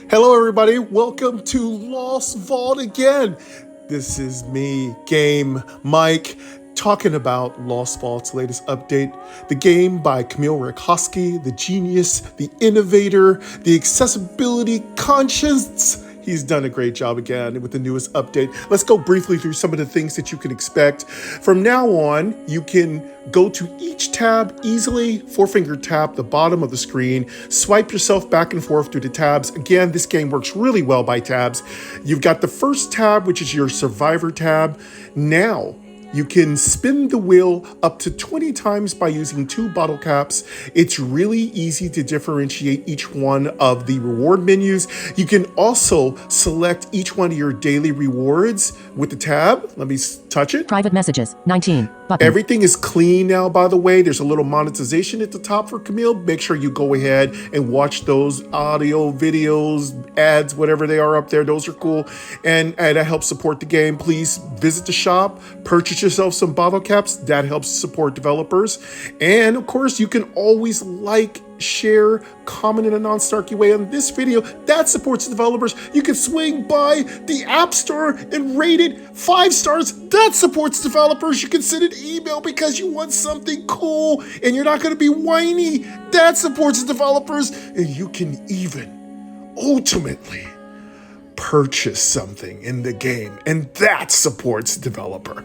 Hello, everybody. Welcome to Lost Vault again. This is me, Game Mike, talking about Lost Vault's latest update. The game by Camille Rakowski, the genius, the innovator, the accessibility conscience. He's done a great job again with the newest update. Let's go briefly through some of the things that you can expect. From now on, you can go to each tab easily, four-finger tap the bottom of the screen, swipe yourself back and forth through the tabs. Again, this game works really well by tabs. You've got the first tab, which is your Survivor tab. Now, you can spin the wheel up to 20 times by using two bottle caps. It's really easy to differentiate each one of the reward menus. You can also select each one of your daily rewards with the tab. Let me touch it. Private messages, 19, button. Everything is clean now, by the way. There's a little monetization at the top for Camille. Make sure you go ahead and watch those audio, videos, ads, whatever they are up there. Those are cool. And that helps support the game. Please visit the shop, purchase yourself some bottle caps. That helps support developers. And of course, you can always like, share, comment in a non-snarky way on this video. That supports developers. You can swing by the App Store and rate it 5 stars. That supports developers. You can send an email because you want something cool and you're not going to be whiny. That supports developers. And you can even ultimately purchase something in the game, and that supports developer.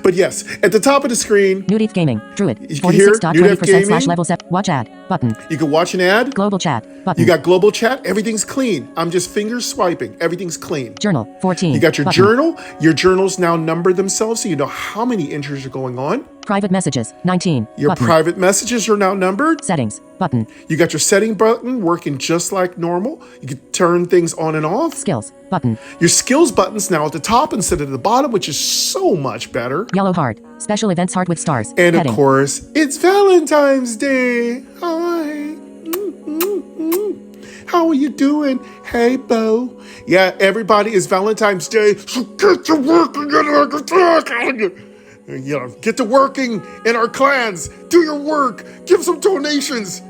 But yes, at the top of the screen, Nudith Gaming, Druid, you can hear 46.20%/level set, watch ad, button. You can watch an ad. Global chat, button. You got global chat. Everything's clean. I'm just finger swiping. Everything's clean. Journal, 14. You got your button. journal. Your journals now number themselves so you know how many entries are going on. Private messages, 19. Your button. private messages are now numbered. Settings, button. You got your setting button working just like normal. You can turn things on and off. Skills, button. Your skills button's now at the top instead of the bottom, which is so much better. Yellow heart, special events heart with stars. And heading. of course, it's Valentine's Day. Hi. How are you doing? Hey, Bo. Yeah, everybody, it's Valentine's Day. So get to work and get to working in our clans. Do your work. Give some donations.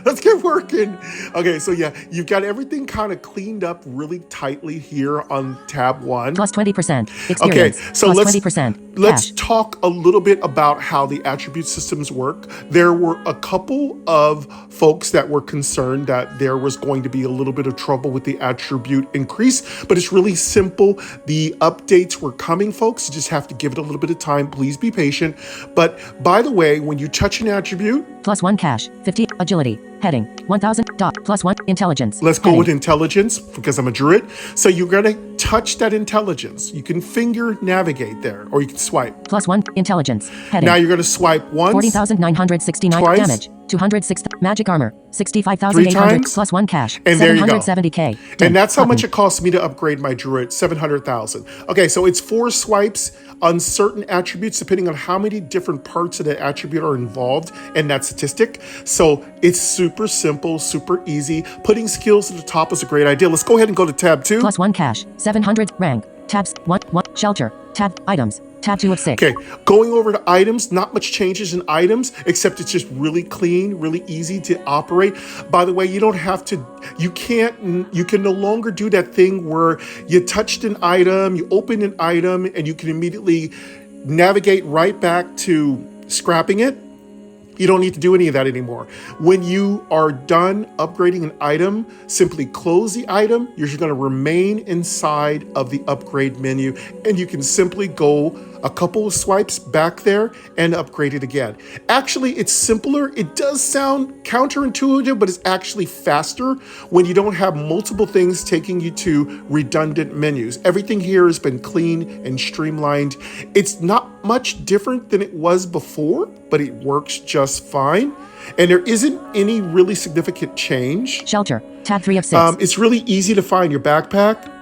Let's get working. Okay, so yeah, you've got everything kind of cleaned up really tightly here on tab 1. Plus 20%. Experience. Okay, so plus let's 20%. let's Cash. talk a little bit about how the attribute systems work. There were a couple of folks that were concerned that there was going to be a little bit of trouble with the attribute increase, but it's really simple. The updates were coming, folks. You just have to give it a little bit of time. Please be patient. But by the way, when you touch an attribute, Plus 1 cash, 50 agility, heading, 1000 dot, plus 1 intelligence. let's go heading. with intelligence because I'm a druid. So you're going to touch that intelligence. You can finger navigate there, or you can swipe. Plus 1 intelligence, heading. Now you're going to swipe once, 40,969 twice, damage, 206 magic armor, 3 65,800 times, plus 1 cash, and there you go. 770k. And that's how button. much it costs me to upgrade my druid, 700,000. Okay, so it's 4 swipes on certain attributes, depending on how many different parts of the attribute are involved in that statistic. So it's super simple, super easy. Putting skills at the top is a great idea. Let's go ahead and go to tab 2. Plus 1 cash, 700 rank, tabs, 1 shelter, tab items, tab 2 of 6. Okay, going over to items, not much changes in items, except it's just really clean, really easy to operate. By the way, you don't have to, you can no longer do that thing where you touched an item, you open an item, and you can immediately navigate right back to scrapping it. You don't need to do any of that anymore. When you are done upgrading an item, simply close the item. You're just going to remain inside of the upgrade menu, and you can simply go a couple of swipes back there and upgrade it again. Actually, it's simpler. It does sound counterintuitive, but it's actually faster when you don't have multiple things taking you to redundant menus. Everything here has been clean and streamlined. It's not much different than it was before, but it works just fine. And there isn't any really significant change. Shelter, tab 3 of 6. It's really easy to find your backpack.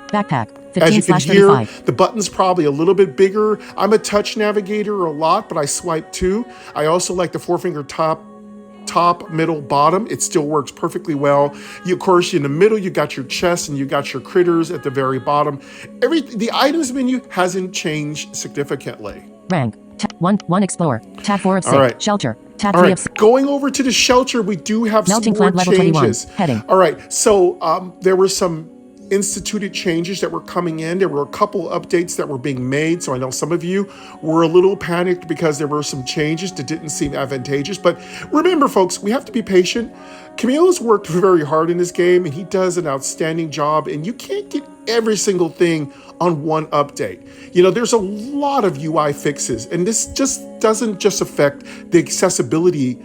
Backpack, As you 15 can hear, 35. the button's probably a little bit bigger. I'm a touch navigator a lot, but I swipe too. I also like the 4-finger top, middle, bottom. It still works perfectly well. You, of course, in the middle, you got your chest and you got your critters at the very bottom. The items menu hasn't changed significantly. Rank, tab 1 explorer, tab 4 of 6. All right. Shelter, Tab All 3 right, of 6. going over to the shelter, we do have Melting some more plant level 21. changes. Heading. All right, so there were some instituted changes that were coming in. There were a couple updates that were being made. So I know some of you were a little panicked because there were some changes that didn't seem advantageous. But remember, folks, we have to be patient. Camille's worked very hard in this game and he does an outstanding job. And you can't get every single thing on one update. You know, there's a lot of UI fixes, and this just doesn't just affect the accessibility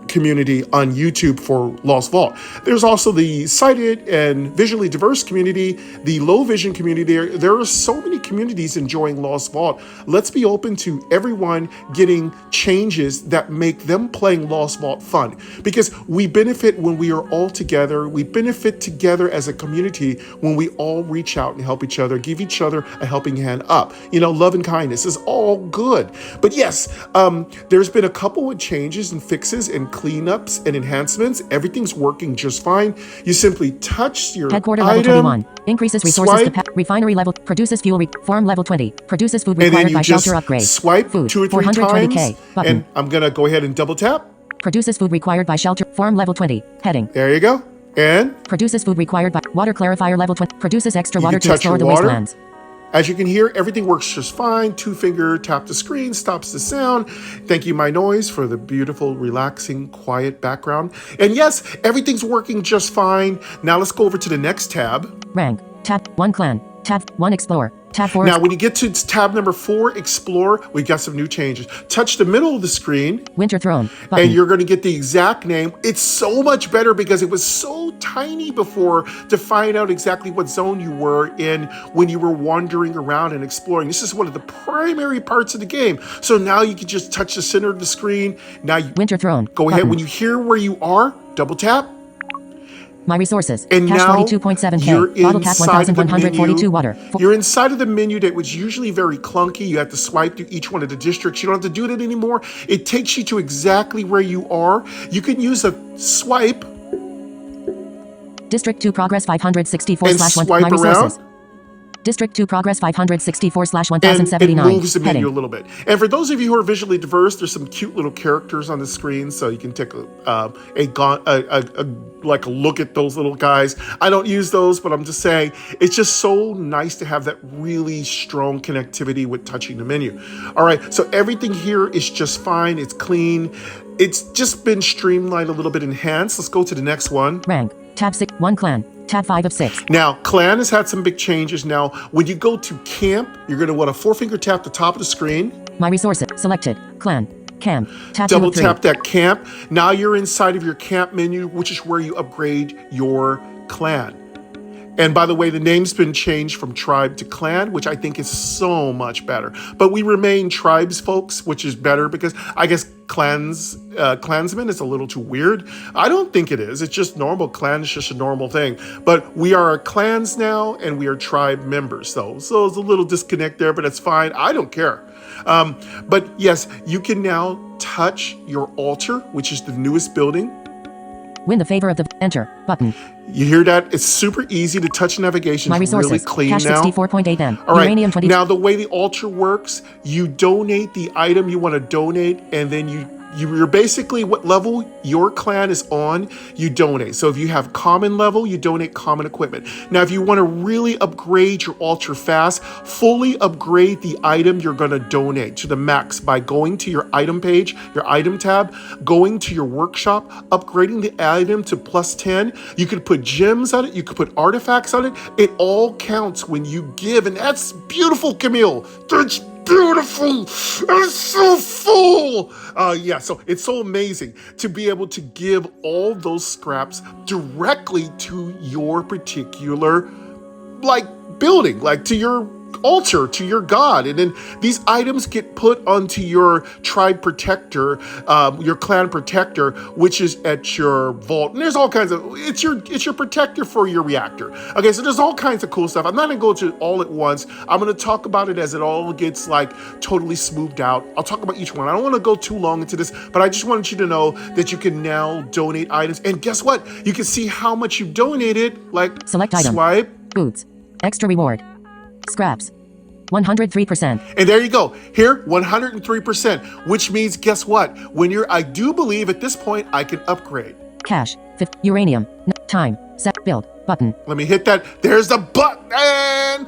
community on YouTube for Lost Vault. There's also the sighted and visually diverse community, the low vision community. There are so many communities enjoying Lost Vault. Let's be open to everyone getting changes that make them playing Lost Vault fun, because we benefit when we are all together. We benefit together as a community when we all reach out and help each other, give each other a helping hand up. You know, love and kindness is all good. But yes, there's been a couple of changes and fixes and cleanups and enhancements. Everything's working just fine. You simply touch your Headquarter item, level 21. Increases resources swipe, refinery level. Produces fuel. Farm level 20. Produces food and then required you by just shelter upgrade. swipe Food. 2 or 3 420K. times. Button. And I'm gonna go ahead and double tap. Produces food required by shelter. Farm level 20. Heading. There you go. And Produces food required by water clarifier level 20. Produces extra You water can to touch explore your the water. wastelands. as you can hear, everything works just fine. 2-finger tap the screen, stops the sound. Thank you, My Noise, for the beautiful, relaxing, quiet background. And yes, everything's working just fine. Now let's go over to the next tab. Rank. Tab 1 Clan. Tab 1 Explore. Tab 4. Now, when you get to tab number 4, Explore, we got some new changes. Touch the middle of the screen. Winter Throne. Button. And you're going to get the exact name. It's so much better because it was so tiny before to find out exactly what zone you were in when you were wandering around and exploring. This is one of the primary parts of the game. So now you can just touch the center of the screen. Now you Winter Throne. go ahead. Button. When you hear where you are, double tap. My resources. And Cash now 42.7K. you're Bottle cap inside of the 1142 menu. water. You're inside of the menu that was usually very clunky. You have to swipe through each one of the districts. You don't have to do that anymore. It takes you to exactly where you are. You can use a swipe District 2 Progress 564 and slash 1. swipe My resources. around. District 2 Progress 564 slash And it 1079. moves the menu Heading. a little bit. And for those of you who are visually diverse, there's some cute little characters on the screen, so you can take a look at those little guys. I don't use those, but I'm just saying it's just so nice to have that really strong connectivity with touching the menu. All right, so everything here is just fine. It's clean. It's just been streamlined, a little bit enhanced. Let's go to the next one. Rank. Tab 6. 1 Clan. Tab 5 of 6. Now, Clan has had some big changes. Now, when you go to Camp, you're going to want to 4-finger tap the top of the screen. My resources. Selected. Clan. Camp. Tab 2 Double of 3. tap that camp. Now you're inside of your camp menu, which is where you upgrade your clan. And by the way, the name's been changed from tribe to clan, which I think is so much better. But we remain tribes, folks, which is better because I guess clansman is a little too weird. I don't think it is. It's just normal. Clan is just a normal thing. But we are clans now, and we are tribe members, though. So it's a little disconnect there, but it's fine. I don't care. But yes, you can now touch your altar, which is the newest building. Win the favor of the enter button. You hear that? It's super easy to touch navigation. My It's really resources. clean Cash now. 64.8 M. All right. Uranium 20. Now the way the altar works, you donate the item you want to donate, and then you're basically what level your clan is on, you donate. So if you have common level, you donate common equipment. Now, if you want to really upgrade your altar fast, fully upgrade the item you're going to donate to the max by going to your item page, your item tab, going to your workshop, upgrading the item to +10. You could put gems on it. You could put artifacts on it. It all counts when you give. And that's beautiful, Camille. That's beautiful. It's so full. Yeah, so it's so amazing to be able to give all those scraps directly to your particular building, to your altar, to your god. And then these items get put onto your tribe protector, your clan protector, which is at your vault. And there's all kinds of, it's your protector for your reactor. Okay, so there's all kinds of cool stuff. I'm not gonna go to all at once. I'm gonna talk about it as it all gets totally smoothed out. I'll talk about each one. I don't wanna go too long into this, but I just wanted you to know that you can now donate items. And guess what? You can see how much you donated, Select item. swipe. Boots. Extra reward. Scraps. 103%. And there you go. Here, 103%, which means guess what? I do believe at this point I can upgrade. Cash. Uranium. Time. Set. Build. Button. Let me hit that. There's the button.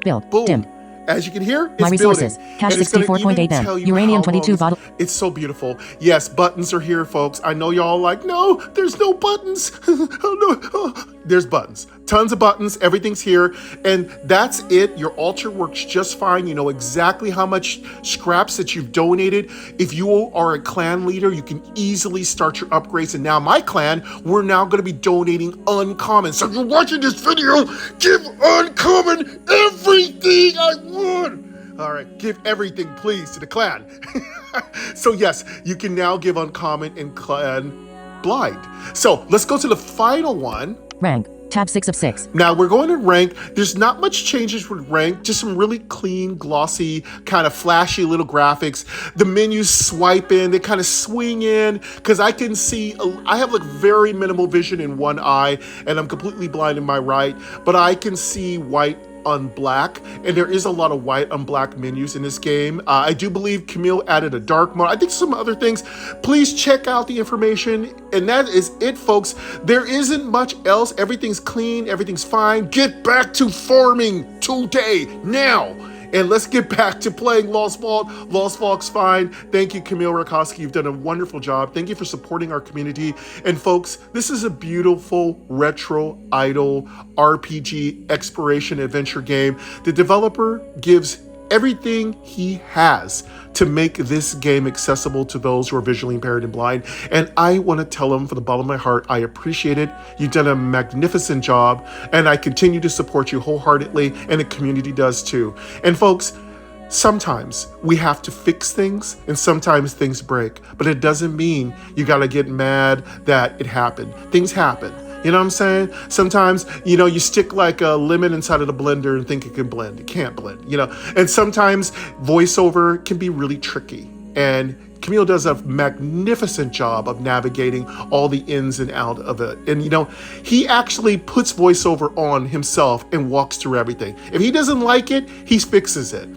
Build. Boom. Dim. As you can hear, it's My resources. building. Cash And it's gonna 64.8 even M. tell you Uranium how 22 long bottle. It's so beautiful. Yes, buttons are here, folks. I know y'all like, no, there's no buttons. Oh, no. Oh. There's buttons. Tons of buttons. Everything's here. And that's it. Your altar works just fine. You know exactly how much scraps that you've donated. If you are a clan leader, you can easily start your upgrades. And now my clan, we're now going to be donating uncommon. So if you're watching this video, give uncommon everything I want. All right, give everything, please, to the clan. So yes, you can now give uncommon and clan blind. So let's go to the final one. Rank. Tab 6 of 6. Now we're going to rank. There's not much changes with rank, just some really clean, glossy, kind of flashy little graphics. The menus swipe in, they kind of swing in, because I can see, I have like very minimal vision in one eye, and I'm completely blind in my right, but I can see white on black, and there is a lot of white on black menus in this game. I do believe Camille added a dark mode. I think some other things. Please check out the information, and that is it, folks. There isn't much else. Everything's clean, everything's fine. Get back to farming today, now. And let's get back to playing Lost Vault. Lost Vault's fine. Thank you, Camille Rakowski. You've done a wonderful job. Thank you for supporting our community. And folks, this is a beautiful retro idle RPG exploration adventure game. The developer gives everything he has to make this game accessible to those who are visually impaired and blind. And I want to tell him from the bottom of my heart, I appreciate it. You've done a magnificent job, and I continue to support you wholeheartedly, and the community does too. And folks, sometimes we have to fix things, and sometimes things break, but it doesn't mean you got to get mad that it happened. Things happen. You know what I'm saying? Sometimes, you stick like a lemon inside of the blender and think it can blend. It can't blend, And sometimes voiceover can be really tricky. And Camille does a magnificent job of navigating all the ins and out of it. And, he actually puts voiceover on himself and walks through everything. If he doesn't like it, he fixes it.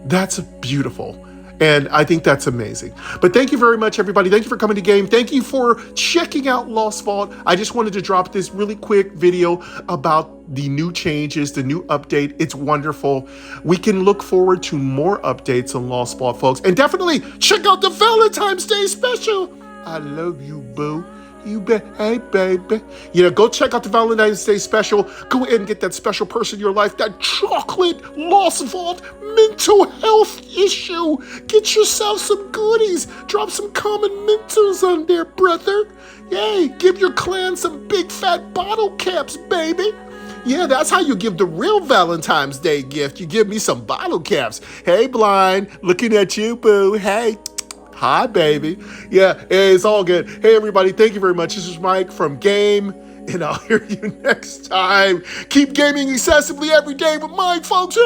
That's beautiful. And I think that's amazing. But thank you very much, everybody. Thank you for coming to game. Thank you for checking out Lost Vault. I just wanted to drop this really quick video about the new changes, the new update. It's wonderful. We can look forward to more updates on Lost Vault, folks. And definitely check out the Valentine's Day special. I love you, boo. You bet. Hey, baby. Go check out the Valentine's Day special. Go ahead and get that special person in your life, that chocolate Lost Vault mental health issue. Get yourself some goodies. Drop some common mentos on there, brother. Yay. Give your clan some big fat bottle caps, baby. Yeah, that's how you give the real Valentine's Day gift. You give me some bottle caps. Hey, blind. Looking at you, boo. Hey. Hi, baby. Yeah, it's all good. Hey, everybody, thank you very much. This is Mike from Game, and I'll hear you next time. Keep gaming excessively every day with Mike, folks.